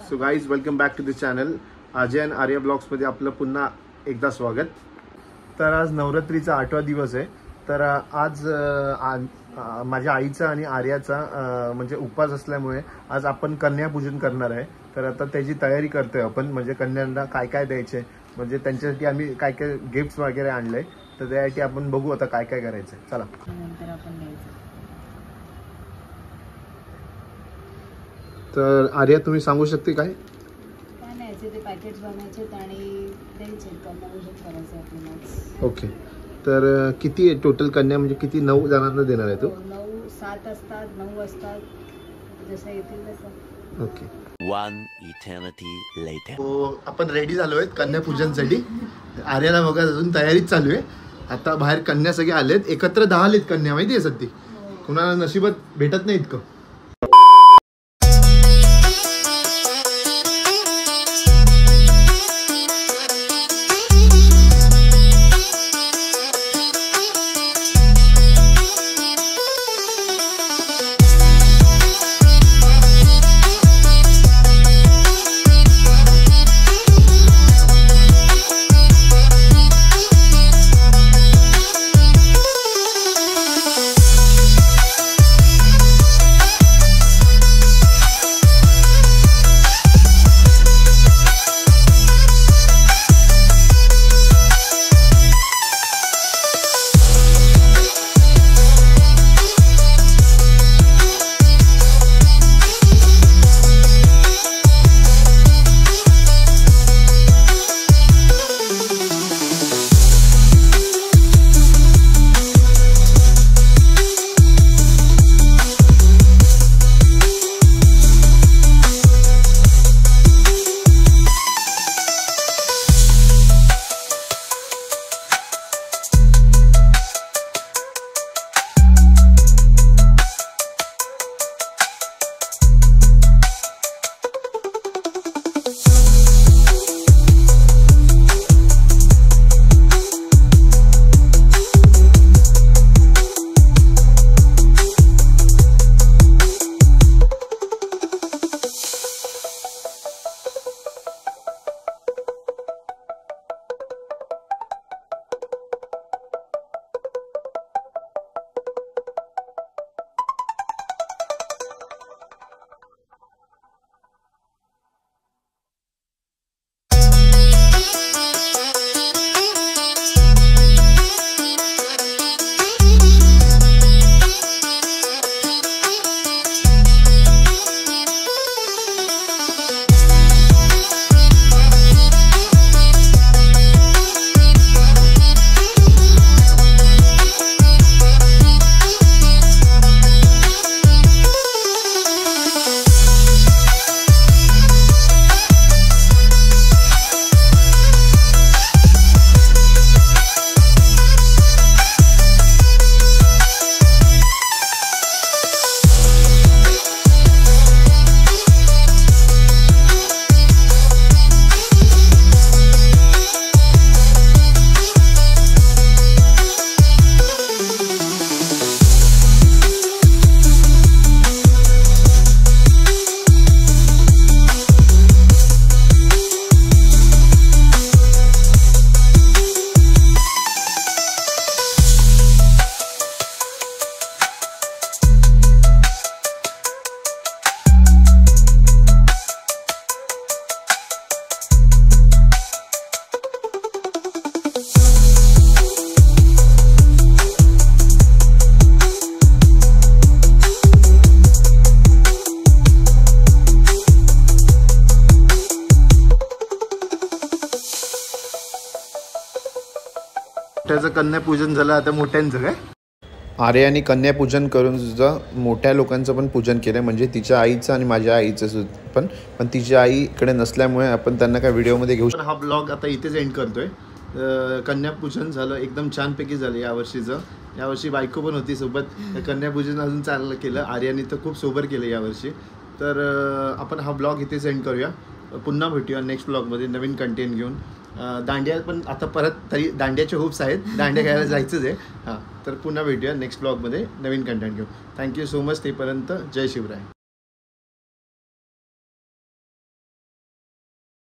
So guys welcome back to the channel. Ajay आणि आर्या ब्लॉग्समध्ये आपलं पुन्हा एकदा स्वागत. तर आज नवरात्रीचा 8वा दिवस आहे. तर आज माझ्या आईचा आणि आर्याचा म्हणजे उपवास असल्यामुळे आज आपण कन्यापूजन करणार आहे. तर आता त्याची तयारी करतोय आपण, म्हणजे कन्यांना काय काय द्यायचे, म्हणजे त्यांच्यासाठी आम्ही काय काय गिफ्ट्स वगैरे आणले. तर त्यासाठी आपण बघू आता काय काय करायचं. चला नंतर आपण द्यायचं. तर आर्या तुम्ही सांगू शकते काय नाही ते पॅकेट्स बनवायचे आणि द्यायचे, कन्यापूजन करायचं आपल्याला. ओके. तर किती टोटल कन्या, म्हणजे किती 9 जणांना देणार आहे तो? 9 7 असतात, 9 असतात, जसं येतील तसं. ओके. One eternity later. तो आपण रेडी झालो आहे कन्यापूजनसाठी. आर्याला बघा अजून तयारीच चालू आहे. आता बाहेर कन्या सगळे आलेत, एकत्र 10 आलेत कन्या, माहिती आहे सध्या. कुणाला नशिबात भेटत नाही इतकं. मोठ्याचं कन्यापूजन झालं, आता मोठ्यांचं काय. आर्याने कन्यापूजन करून सुद्धा मोठ्या लोकांचं पण पूजन केलं, म्हणजे तिच्या आईचं आणि माझ्या आईचं पण तिची आई इकडे नसल्यामुळे आपण त्यांना काय व्हिडिओमध्ये घेऊ. हा ब्लॉग आता इथेच एंड करतोय. कन्यापूजन झालं, एकदम छानपैकी झालं यावर्षीचं. यावर्षी बायको पण होती सोबत. कन्यापूजन अजून चांगलं केलं. आर्याने तर खूप सोबर केलं यावर्षी. तर आपण हा ब्लॉग इथेच एंड करूया. पुन्हा भेटूया नेक्स्ट ब्लॉगमध्ये नवीन कंटेंट घेऊन. दांडिया पण आता परत, तरी दांडियाचे हूप्स आहेत, दांडिया घ्यायला जायचंच आहे. हां, तर पुन्हा भेटूया नेक्स्ट ब्लॉगमध्ये नवीन कंटेंट घेऊन. Thank you so much. तेपर्यंत जय शिवराय.